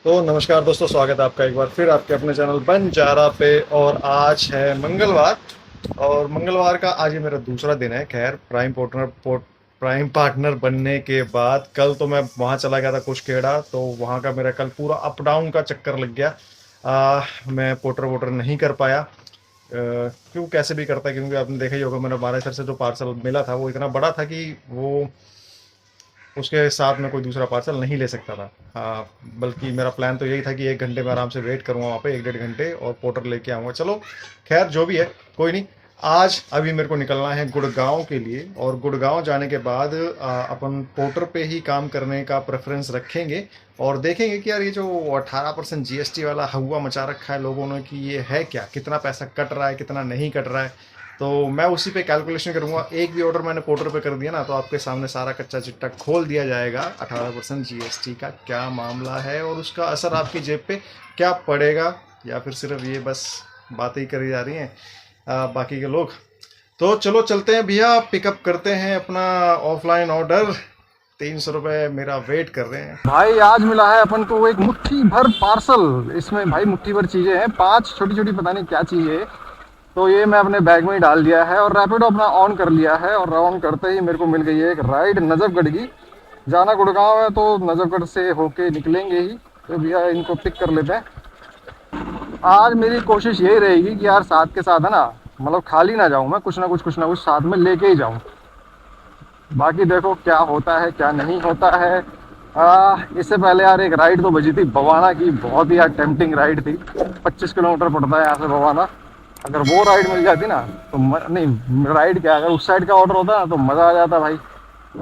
तो नमस्कार दोस्तों, स्वागत है आपका एक बार फिर आपके अपने चैनल बंजारा पे। और आज है मंगलवार। और मंगलवार का आज ये मेरा दूसरा दिन है। खैर, प्राइम पार्टनर बनने के बाद कल तो मैं वहाँ चला गया था कुशकेड़ा, तो वहाँ का मेरा कल पूरा अप डाउन का चक्कर लग गया। मैं पोर्टर वोटर नहीं कर पाया। क्यों, कैसे भी करता, क्योंकि आपने देखा ही होगा, मैंने 12 से जो पार्सल मिला था वो इतना बड़ा था कि वो उसके साथ में कोई दूसरा पार्सल नहीं ले सकता था। बल्कि मेरा प्लान तो यही था कि 1 घंटे में आराम से वेट करूँगा वहाँ पे, 1 डेढ़ घंटे, और पोर्टर लेके आऊँगा। चलो खैर, जो भी है कोई नहीं। आज अभी मेरे को निकलना है गुड़गांव के लिए, और गुड़गांव जाने के बाद अपन पोर्टर पे ही काम करने का प्रेफरेंस रखेंगे। और देखेंगे कि यार ये जो 18% जीएसटी वाला हवा मचा रखा है लोगों ने, कि ये है क्या, कितना पैसा कट रहा है, कितना नहीं कट रहा है। तो मैं उसी पे कैलकुलेशन करूंगा। एक भी ऑर्डर मैंने पोर्टर पे कर दिया ना, तो आपके सामने सारा कच्चा चिट्टा खोल दिया जाएगा। 18% जीएसटी का क्या मामला है और उसका असर आपकी जेब पे क्या पड़ेगा, या फिर सिर्फ ये बस बातें ही करी जा रही हैं बाकी के लोग। तो चलो चलते हैं भैया, पिकअप करते हैं अपना ऑफलाइन ऑर्डर। 300 रुपये मेरा वेट कर रहे हैं। भाई आज मिला है अपन को एक मुट्ठी भर पार्सल। इसमें भाई मुट्ठी भर चीजें हैं, 5 छोटी छोटी पता नहीं क्या चीजें है। तो ये मैं अपने बैग में ही डाल दिया है और रैपिडो अपना ऑन कर लिया है। और ऑन करते ही मेरे को मिल गई है एक राइड नजफगढ़ की। जाना गुड़गांव है तो नजफगढ़ से होके निकलेंगे ही। तो भैया इनको पिक कर लेते हैं। आज मेरी कोशिश यही रहेगी कि यार साथ के साथ है ना, मतलब खाली ना जाऊं मैं, कुछ ना कुछ साथ में लेके ही जाऊं। बाकी देखो क्या होता है क्या नहीं होता है। इससे पहले यार एक राइड तो बजी थी बवाना की, बहुत ही यार टेम्पटिंग राइड थी। 25 किलोमीटर पड़ता है यहाँ से बवाना। अगर वो राइड मिल जाती ना तो नहीं राइड क्या, अगर उस साइड का ऑर्डर होता ना तो मज़ा आ जाता भाई।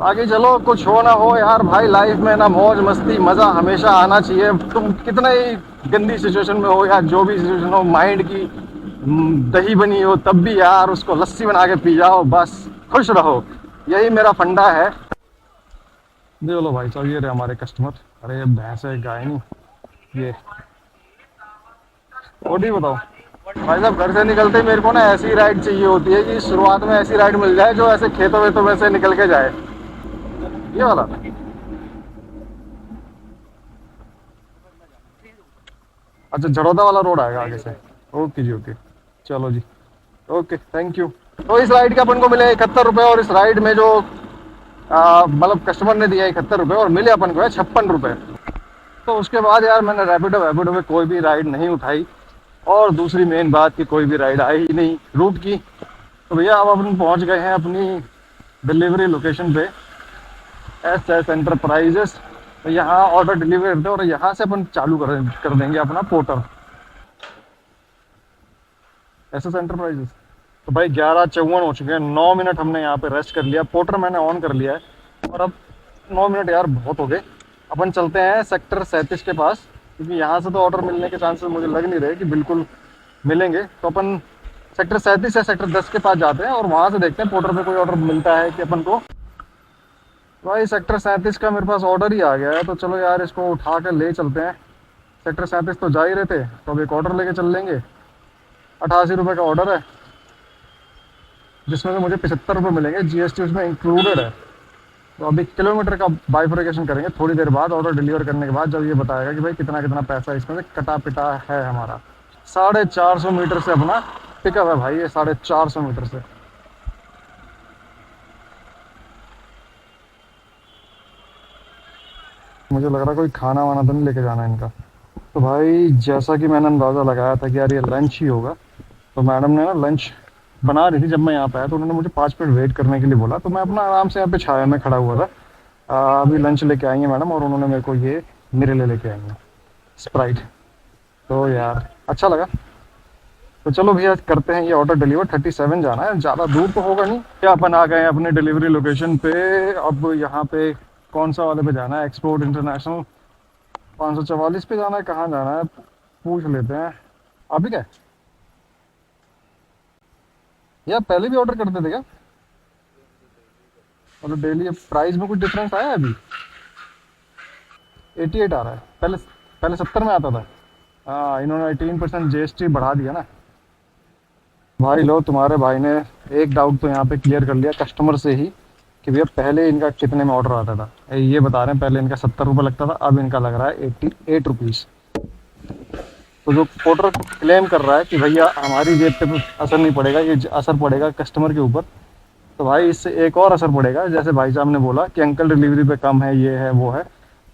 आगे चलो, कुछ हो ना हो यार भाई, लाइफ में ना मौज मस्ती मज़ा हमेशा आना चाहिए। तुम कितना ही गंदी सिचुएशन में हो या जो भी सिचुएशन हो, माइंड की दही बनी हो तब भी यार उसको लस्सी बना के पी जाओ, बस खुश रहो। यही मेरा फंडा है। देख लो भाई साहब, ये रहे हमारे कस्टमर। अरे ये भैंस है गाय नहीं, ये ओडी बताओ। भाई साहब घर से निकलते ही मेरे को ना ऐसी राइड चाहिए होती है कि शुरुआत में ऐसी राइड मिल जाए जो ऐसे खेतों वेतों में से निकल के जाए। ये वाला। अच्छा, झड़ौदा वाला रोड आएगा आगे से। ओके जी, ओके। चलो जी, ओके, थैंक यू। तो इस राइड के अपन को मिले 71 रुपये, और इस राइड में जो मतलब कस्टमर ने दिया 71 रुपये और मिले अपन को है 56 रुपये। तो उसके बाद यार मैंने रैपिडो वैपिडो में कोई भी राइड नहीं उठाई। और दूसरी मेन बात कि कोई भी राइड आई ही नहीं रूट की। तो भैया अब अपन पहुंच गए हैं अपनी डिलीवरी लोकेशन पे, SS एंटरप्राइजेस। तो यहाँ ऑर्डर डिलीवर करते हैं और यहाँ से अपन चालू कर देंगे अपना पोर्टर, SS एंटरप्राइजेस। तो भाई 11:54 हो चुके हैं, 9 मिनट हमने यहाँ पे रेस्ट कर लिया, पोर्टर मैंने ऑन कर लिया है। और अब 9 मिनट यार बहुत हो गए। अपन चलते हैं सेक्टर 37 के पास, क्योंकि यहाँ से तो ऑर्डर मिलने के चांसेस मुझे लग नहीं रहे कि बिल्कुल मिलेंगे। तो अपन सेक्टर 37 या सेक्टर 10 के पास जाते हैं और वहाँ से देखते हैं पोर्टर पे कोई ऑर्डर मिलता है कि अपन को। भाई सेक्टर 37 का मेरे पास ऑर्डर ही आ गया है, तो चलो यार इसको उठा कर ले चलते हैं। सेक्टर 37 तो जा ही रहे थे, तो अब एक ऑर्डर लेके चल लेंगे। 88 रुपये का ऑर्डर है, जिसमें से मुझे 75 रुपये मिलेंगे, जीएसटी उसमें इंक्लूडेड है। तो अभी किलोमीटर का बाइफर्केशन करेंगे थोड़ी देर बाद, ऑर्डर डिलीवर करने के बाद, जब ये बताएगा कि भाई कितना कितना पैसा इसमें से कटा पिटा है हमारा। 450 मीटर से अपना पिकअप है भाई, ये 450 मीटर से। मुझे लग रहा है कोई खाना वाना तो नहीं लेके जाना है इनका। तो भाई जैसा कि मैंने अंदाज़ा लगाया था कि यार ये लंच ही होगा, तो मैडम ने ना लंच बना रही थी जब मैं यहाँ पे आया, तो उन्होंने मुझे 5 मिनट वेट करने के लिए बोला। तो मैं अपना आराम से यहाँ पे छाया में खड़ा हुआ था। अभी लंच लेके आएंगे मैडम, और उन्होंने मेरे को ये मेरे लिए लेके आएंगे स्प्राइट। तो यार अच्छा लगा। तो चलो भैया करते हैं ये ऑर्डर डिलीवर। 37 जाना है, ज़्यादा दूर तो होगा नहीं। क्या अपन आ गए हैं अपने डिलीवरी लोकेशन पे। अब यहाँ पे कौन सा वाले पे जाना है, एक्सपोर्ट इंटरनेशनल 544 पे जाना है, कहाँ जाना है पूछ लेते हैं। आप ही क्या यार पहले भी ऑर्डर करते थे क्या? मतलब डेली प्राइस में कुछ डिफरेंस आया है अभी? 88 आ रहा है, पहले पहले 70 में आता था। हाँ, इन्होंने 18% जीएसटी बढ़ा दिया ना। भाई लो, तुम्हारे भाई ने एक डाउट तो यहाँ पे क्लियर कर लिया कस्टमर से ही, कि भैया पहले इनका कितने में ऑर्डर आता था। ये बता रहे हैं पहले इनका 70 रुपये लगता था, अब इनका लग रहा है 88 रुपीज़। तो जो पोर्टर क्लेम कर रहा है कि भैया हमारी जेब पे असर नहीं पड़ेगा, ये असर पड़ेगा कस्टमर के ऊपर, तो भाई इससे एक और असर पड़ेगा। जैसे भाई साहब ने बोला कि अंकल डिलीवरी पे कम है, ये है वो है,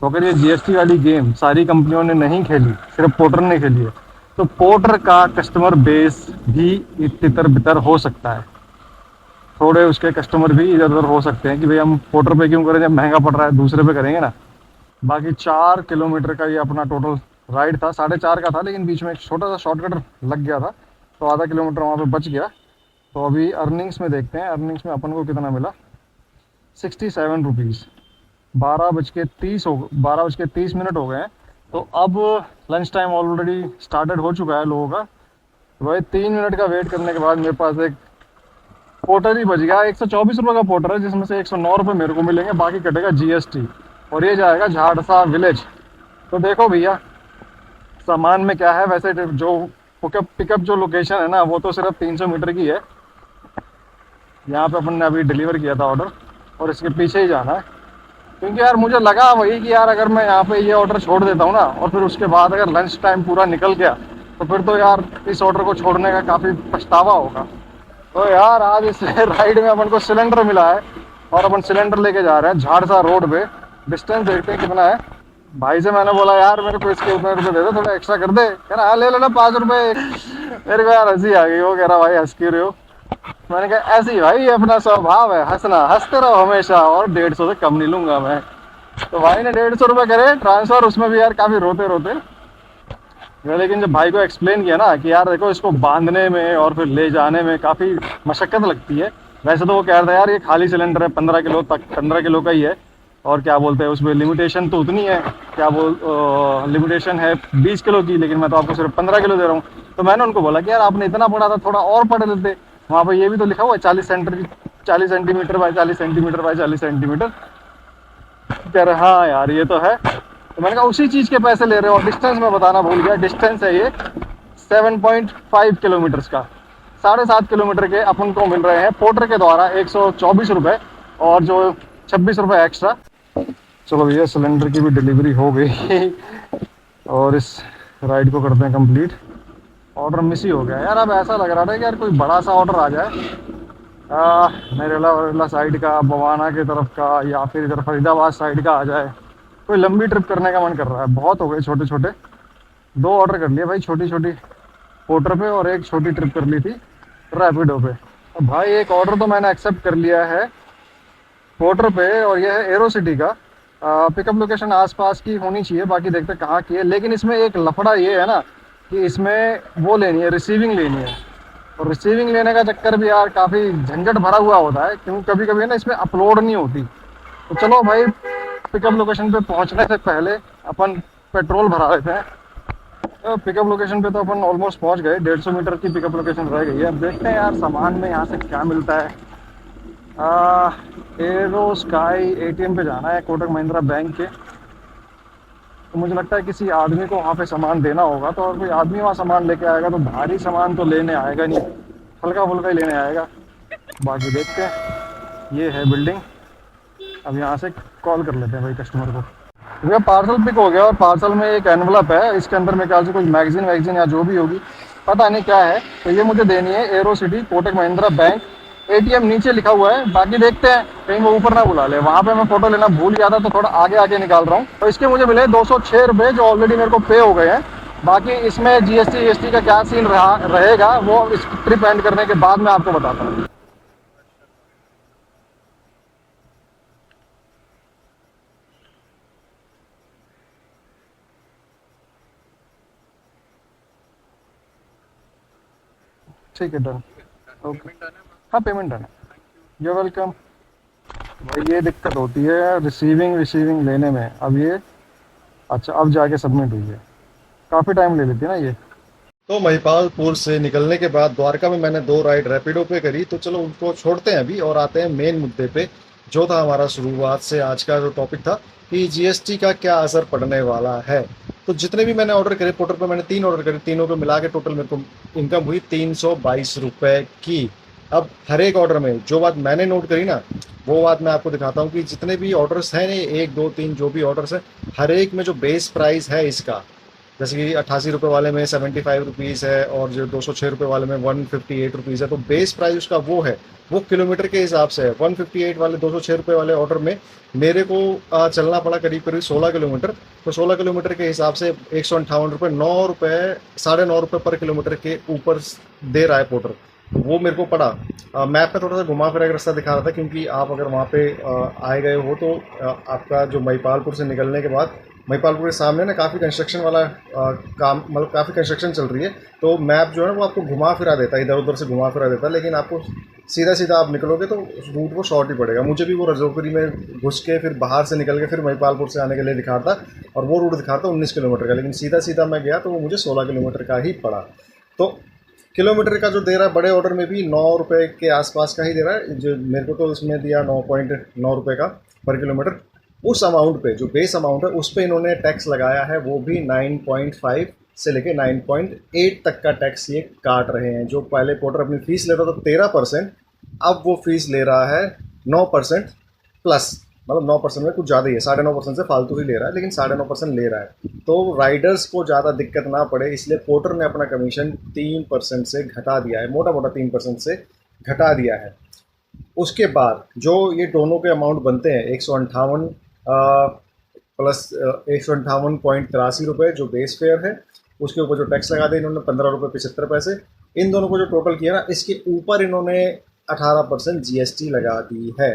तो अगर ये जीएसटी वाली गेम सारी कंपनियों ने नहीं खेली, सिर्फ पोर्टर ने खेली है, तो पोर्टर का कस्टमर बेस भी तितर बितर हो सकता है। थोड़े उसके कस्टमर भी इधर उधर हो सकते हैं कि भाई हम पोर्टर पे क्यों करें, जब महंगा पड़ रहा है दूसरे पे करेंगे ना। बाकी 4 किलोमीटर का ये अपना टोटल राइड था, 4.5 का था, लेकिन बीच में एक छोटा सा शॉर्टकट लग गया था, तो आधा किलोमीटर वहाँ पे बच गया। तो अभी अर्निंग्स में देखते हैं, अर्निंग्स में अपन को कितना मिला। 67 रुपीज़। 12:30 हो गए हैं। तो अब लंच टाइम ऑलरेडी स्टार्टेड हो चुका है लोगों का। तो भाई 3 मिनट का वेट करने के बाद मेरे पास एक पोर्टर ही बच गया। 124 रुपये का पोर्टर है, जिसमें से 109 रुपये मेरे को मिलेंगे, बाकी कटेगा जीएसटी, और ये जाएगा झाड़सा विलेज। तो देखो भैया सामान में क्या है। वैसे जो पिकअप जो लोकेशन है ना, वो तो सिर्फ 300 मीटर की है। यहाँ पे अपन ने अभी डिलीवर किया था ऑर्डर, और इसके पीछे ही जाना है। क्योंकि यार मुझे लगा वही कि यार अगर मैं यहाँ पे ये ऑर्डर छोड़ देता हूँ ना, और फिर उसके बाद अगर लंच टाइम पूरा निकल गया, तो फिर तो यार इस ऑर्डर को छोड़ने का काफ़ी पछतावा होगा। तो यार आज इस राइड में अपन को सिलेंडर मिला है, और अपन सिलेंडर लेके जा रहे हैं झाड़सा रोड पे। डिस्टेंस देखते हैं कितना है। भाई से मैंने बोला यार मेरे को इसके उतने रुपये दे दो, थोड़ा एक्स्ट्रा कर दे। कह रहा हाँ ले लेना 5 रुपये। मेरे को यार हंसी आ गई। वो कह रहा भाई हंस क्यों रहे हो। मैंने कहा ऐसे ही भाई, ये अपना स्वभाव है, हंसना, हंसते रहो हमेशा, और 150 से कम नहीं लूंगा मैं। तो भाई ने 150 रुपये करे ट्रांसफर, उसमें भी यार काफ़ी रोते रोते। लेकिन जब भाई को एक्सप्लेन किया ना कि यार देखो इसको बांधने में और फिर ले जाने में काफ़ी मशक्क़त लगती है। वैसे तो वो कह रहा था यार ये खाली सिलेंडर है, 15 किलो तक, 15 किलो का ही है, और क्या बोलते हैं उसमें लिमिटेशन तो उतनी है, क्या लिमिटेशन है 20 किलो की, लेकिन मैं तो आपको सिर्फ 15 किलो दे रहा हूँ। तो मैंने उनको बोला कि यार आपने इतना पढ़ा था, थोड़ा और पढ़ लेते। वहाँ पर ये भी तो लिखा हुआ है 40 centimetre by 40 centimetre by 40 centimetre. कह रहे हाँ यार ये तो है। तो मैंने कहा उसी चीज़ के पैसे ले रहे हो। और डिस्टेंस में बताना भूल गया, डिस्टेंस है ये 7.5 किलोमीटर्स का। 7.5 किलोमीटर के अपन को मिल रहे हैं पोर्टर के द्वारा 124 रुपये, और जो 26 रुपये एक्स्ट्रा। चलो भैया सिलेंडर की भी डिलीवरी हो गई और इस राइड को करते हैं कंप्लीट। ऑर्डर मिस ही हो गया यार। अब ऐसा लग रहा था कि यार कोई बड़ा सा ऑर्डर आ जाए, नरेला साइड का, बवाना की तरफ का, या फिर इधर फरीदाबाद साइड का आ जाए। कोई लंबी ट्रिप करने का मन कर रहा है। बहुत हो गए छोटे छोटे। 2 ऑर्डर कर लिए भाई छोटी छोटी पोर्टर पे, और एक छोटी ट्रिप कर ली थी रैपिडो पे। अब भाई एक ऑर्डर तो मैंने एक्सेप्ट कर लिया है पोर्टर पे, और यह है एरो सिटी का। पिकअप लोकेशन आसपास की होनी चाहिए, बाकी देखते कहाँ की है। लेकिन इसमें एक लफड़ा ये है ना कि इसमें वो लेनी है, रिसीविंग लेनी है। और रिसीविंग लेने का चक्कर भी यार काफ़ी झंझट भरा हुआ होता है, क्योंकि कभी कभी ना इसमें अपलोड नहीं होती। तो चलो भाई पिकअप लोकेशन पे पहुंचने से पहले अपन पेट्रोल भरा लेते हैं। तो पिकअप लोकेशन पे तो अपन ऑलमोस्ट पहुंच गए। 150 मीटर की पिकअप लोकेशन रह गई है। अब देखते हैं यार सामान में यहाँ से क्या मिलता है। एरो स्काई एटीएम पे जाना है, कोटक महिंद्रा बैंक के। तो मुझे लगता है किसी आदमी को वहाँ पे सामान देना होगा। तो और कोई आदमी वहाँ सामान लेके आएगा तो भारी सामान तो लेने आएगा नहीं, हल्का फुल्का ही लेने आएगा। बाकी देखते हैं। ये है बिल्डिंग। अब यहाँ से कॉल कर लेते हैं भाई कस्टमर को। भैया पार्सल पिक हो गया, और पार्सल में एक एनवलप है। इसके अंदर मेरे ख्याल से कुछ मैगजीन वैगजीन या जो भी होगी, पता नहीं क्या है। तो ये मुझे देनी है arrow city Kotak Mahindra bank. ATM नीचे लिखा हुआ है, बाकी देखते हैं कहीं वो ऊपर ना बुला ले। वहाँ पे मैं फोटो लेना भूल गया था, तो थोड़ा आगे आगे निकाल रहा हूँ। तो इसके मुझे मिले 206 रुपये, जो ऑलरेडी मेरे को पे हो गए हैं। बाकी इसमें जीएसटी का क्या सीन रहेगा वो इस ट्रिप एंड करने के बाद मैं आपको बताता हूँ। ठीक है डन। ओके हाँ पेमेंट डन है। You welcome. भाई ये दिक्कत होती है रिसीविंग लेने में। अब ये अच्छा अब जाके सबमिट हुई है, काफ़ी टाइम ले लेती है ना ये। तो महिपालपुर से निकलने के बाद द्वारका में मैंने 2 राइड रैपिडो पे करी। तो चलो उनको छोड़ते हैं अभी और आते हैं मेन मुद्दे पे, जो था हमारा शुरुआत से आज का जो टॉपिक था कि जीएसटी का क्या असर पड़ने वाला है। तो जितने भी मैंने ऑर्डर करे पोर्टल पे, मैंने 3 ऑर्डर करे, तीनों को मिला के टोटल मेरे को इनकम हुई 322 रुपये की। अब हर एक ऑर्डर में जो बात मैंने नोट करी ना वो बात मैं आपको दिखाता हूँ कि जितने भी ऑर्डर्स हैं, एक दो तीन जो भी ऑर्डर्स हैं, हर एक में जो बेस प्राइस है इसका, जैसे कि 88 रुपये वाले में 75 रुपीज़ है, और जो 206 रुपये वाले में 158 रुपीज़ है, तो बेस प्राइस उसका वो है, वो किलोमीटर के हिसाब से है। 158 वाले 206 रुपये वाले ऑर्डर में मेरे को चलना पड़ा करीब करीब 16 किलोमीटर। तो 16 किलोमीटर के हिसाब से 158 रुपये, 9 रुपये, ₹9.5 पर किलोमीटर के ऊपर दे रहा है पोर्टर। वो मेरे को पड़ा। मैप में थोड़ा सा घुमा फिरा के रास्ता दिखा रहा था, क्योंकि आप अगर वहाँ पे आए गए हो तो आपका जो महिपालपुर से निकलने के बाद, महिपालपुर के सामने ना काफ़ी कंस्ट्रक्शन वाला काम, मतलब काफ़ी कंस्ट्रक्शन चल रही है, तो मैप जो है ना वो आपको घुमा फिरा देता है, इधर उधर से घुमा फिरा देता है, लेकिन आपको सीधा सीधा आप निकलोगे तो रूट वो शॉर्ट ही पड़ेगा। मुझे भी वो रजोपुरी में घुस के फिर बाहर से निकल के फिर महिपालपुर से आने के लिए दिखाता, और वो रूट दिखाता 19 किलोमीटर का, लेकिन सीधा सीधा मैं गया तो वो मुझे 16 किलोमीटर का ही पड़ा। तो किलोमीटर का जो दे रहा है बड़े ऑर्डर में भी 9 रुपये के आसपास का ही दे रहा है, जो मेरे को तो उसमें दिया 9.9 रुपये का पर किलोमीटर। उस अमाउंट पे जो बेस अमाउंट है उस पे इन्होंने टैक्स लगाया है, वो भी 9.5 से लेके 9.8 तक का टैक्स ये काट रहे हैं। जो पहले पोर्टर अपनी फ़ीस लेता था 13%, अब वो फीस ले रहा है 9% प्लस, मतलब 9% में कुछ ज़्यादा ही है, 9.5% से फालतू ही ले रहा है, लेकिन 9.5% ले रहा है। तो राइडर्स को ज़्यादा दिक्कत ना पड़े, इसलिए पोर्टर ने अपना कमीशन 3% से घटा दिया है, मोटा मोटा 3% से घटा दिया है। उसके बाद जो ये दोनों के अमाउंट बनते हैं 158 प्लस 158.83 रुपये जो बेस फेयर है, उसके ऊपर जो टैक्स लगा दिया इन्होंने 15 रुपये 75 पैसे, इन दोनों को जो टोटल किया ना, इसके ऊपर इन्होंने 18% जीएसटी लगा दी है।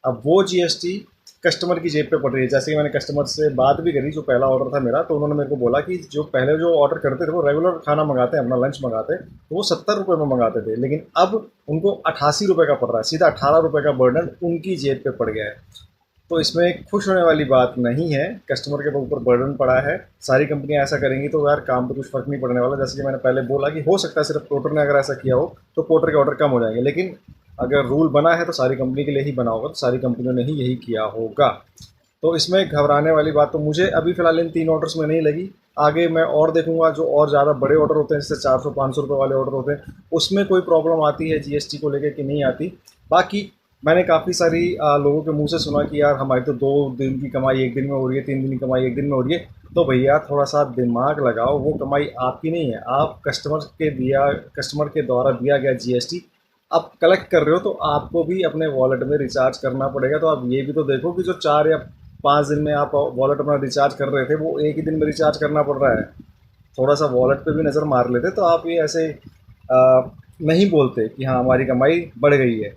अब वो जीएसटी कस्टमर की जेब पे पड़ रही है। जैसे कि मैंने कस्टमर से बात भी करी, जो पहला ऑर्डर था मेरा, तो उन्होंने मेरे को बोला कि जो पहले जो ऑर्डर करते थे वो रेगुलर खाना मंगाते हैं, अपना लंच मंगाते, तो वो 70 रुपये में मंगाते थे, लेकिन अब उनको 88 रुपये का पड़ रहा है, सीधा 18 रुपये का बर्डन उनकी जेब पे पड़ गया है। तो इसमें खुश होने वाली बात नहीं है, कस्टमर के ऊपर बर्डन पड़ा है। सारी कंपनियां ऐसा करेंगी तो यार काम पे कुछ फ़र्क नहीं पड़ने वाला। जैसे कि मैंने पहले बोला कि हो सकता है सिर्फ पोर्टर ने अगर ऐसा किया हो तो पोर्टर के ऑर्डर कम हो जाएंगे, लेकिन अगर रूल बना है तो सारी कंपनी के लिए ही बना होगा, तो सारी कंपनियों ने ही यही किया होगा। तो इसमें घबराने वाली बात तो मुझे अभी फ़िलहाल इन 3 ऑर्डर्स में नहीं लगी। आगे मैं और देखूंगा, जो और ज़्यादा बड़े ऑर्डर होते हैं, जैसे 400-500 रुपये वाले ऑर्डर होते हैं, उसमें कोई प्रॉब्लम आती है जीएसटी को लेकर कि नहीं आती। बाकी मैंने काफ़ी सारी लोगों के मुंह से सुना कि यार हमारी तो 2 दिन की कमाई एक दिन में हो रही है, 3 दिन की कमाई एक दिन में हो रही है। तो भैया थोड़ा सा दिमाग लगाओ, वो कमाई आपकी नहीं है, आप कस्टमर के द्वारा दिया गया जीएसटी आप कलेक्ट कर रहे हो, तो आपको भी अपने वॉलेट में रिचार्ज करना पड़ेगा। तो आप ये भी तो देखो कि जो 4 या 5 दिन में आप वॉलेट अपना रिचार्ज कर रहे थे, वो एक ही दिन में रिचार्ज करना पड़ रहा है। थोड़ा सा वॉलेट पे भी नज़र मार लेते तो आप ये ऐसे नहीं बोलते कि हाँ हमारी कमाई बढ़ गई है।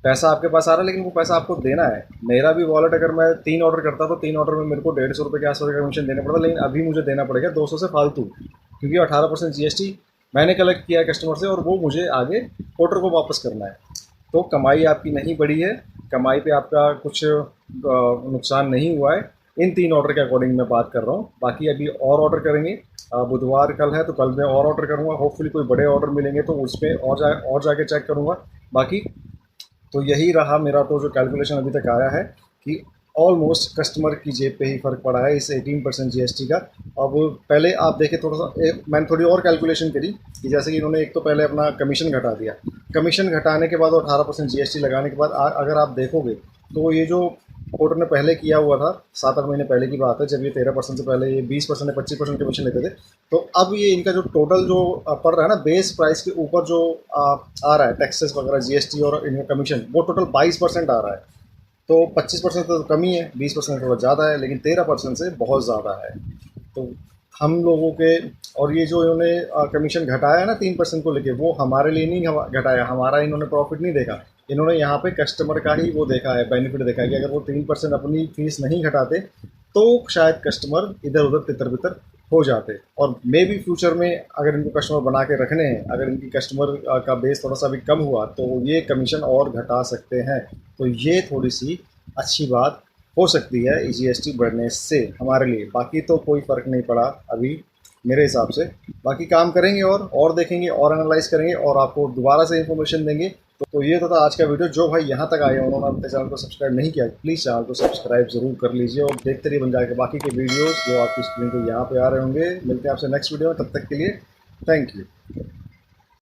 पैसा आपके पास आ रहा है, लेकिन वो पैसा आपको देना है। मेरा भी वॉलेट, अगर मैं 3 ऑर्डर करता तो 3 ऑर्डर में मेरे को 150 रुपये के आसपास का कमीशन देना पड़ता, लेकिन अभी मुझे देना पड़ेगा 200 से फालतू, क्योंकि 18% जीएसटी मैंने कलेक्ट किया है कस्टमर से, और वो मुझे आगे पोर्टर को वापस करना है। तो कमाई आपकी नहीं बढ़ी है, कमाई पे आपका कुछ नुकसान नहीं हुआ है। इन 3 ऑर्डर के अकॉर्डिंग मैं बात कर रहा हूँ। बाकी अभी और ऑर्डर करेंगे, बुधवार कल है, तो कल मैं और ऑर्डर करूँगा। होपफुली कोई बड़े ऑर्डर मिलेंगे तो उसमें और जाके चेक करूँगा। बाकी तो यही रहा मेरा तो जो कैलकुलेशन अभी तक आया है कि ऑलमोस्ट कस्टमर की जेब पे ही फ़र्क पड़ा है इस 18% जीएसटी का। अब पहले आप देखें थोड़ा सा, मैंने थोड़ी और कैलकुलेशन करी कि जैसे कि इन्होंने एक तो पहले अपना कमीशन घटा दिया, कमीशन घटाने के बाद और 18% जीएसटी लगाने के बाद अगर आप देखोगे तो ये जो पोर्टर ने पहले किया हुआ था 7-8 महीने पहले की बात है, जब ये 13% से पहले ये 20% या 25% कमीशन लेते थे, तो अब ये इनका जो टोटल जो पड़ रहा है ना बेस प्राइस के ऊपर जो आ रहा है टैक्सेस वगैरह जीएसटी और इनका कमीशन, वो टोटल 22% आ रहा है। तो 25% तो कम ही है, 20% थोड़ा ज़्यादा है, लेकिन 13% से बहुत ज़्यादा है। तो हम लोगों के, और ये जो इन्होंने कमीशन घटाया है ना 3% को लेके, वो हमारे लिए नहीं घटाया, हमारा इन्होंने प्रॉफिट नहीं देखा, इन्होंने यहाँ पे कस्टमर का ही वो देखा है, बेनिफिट देखा है कि अगर वो 3% अपनी फीस नहीं घटाते तो शायद कस्टमर इधर उधर तितर बितर हो जाते। और मे भी फ्यूचर में अगर इनको कस्टमर बना के रखने हैं, अगर इनकी कस्टमर का बेस थोड़ा सा भी कम हुआ तो ये कमीशन और घटा सकते हैं। तो ये थोड़ी सी अच्छी बात हो सकती है जीएसटी बढ़ने से हमारे लिए। बाकी तो कोई फ़र्क नहीं पड़ा अभी मेरे हिसाब से। बाकी काम करेंगे और देखेंगे और एनालाइज करेंगे और आपको दोबारा से इन्फॉर्मेशन देंगे। तो ये तो था आज का वीडियो। जो भाई यहाँ तक आए उन्होंने अपने चैनल को सब्सक्राइब नहीं किया, प्लीज़ चैनल को सब्सक्राइब ज़रूर कर लीजिए और देखते रहिए बन जाएगा बाकी के वीडियोज़ जो आपकी स्क्रीन पर यहाँ पे आ रहे होंगे। मिलते हैं आपसे नेक्स्ट वीडियो में, तब तक के लिए थैंक यू।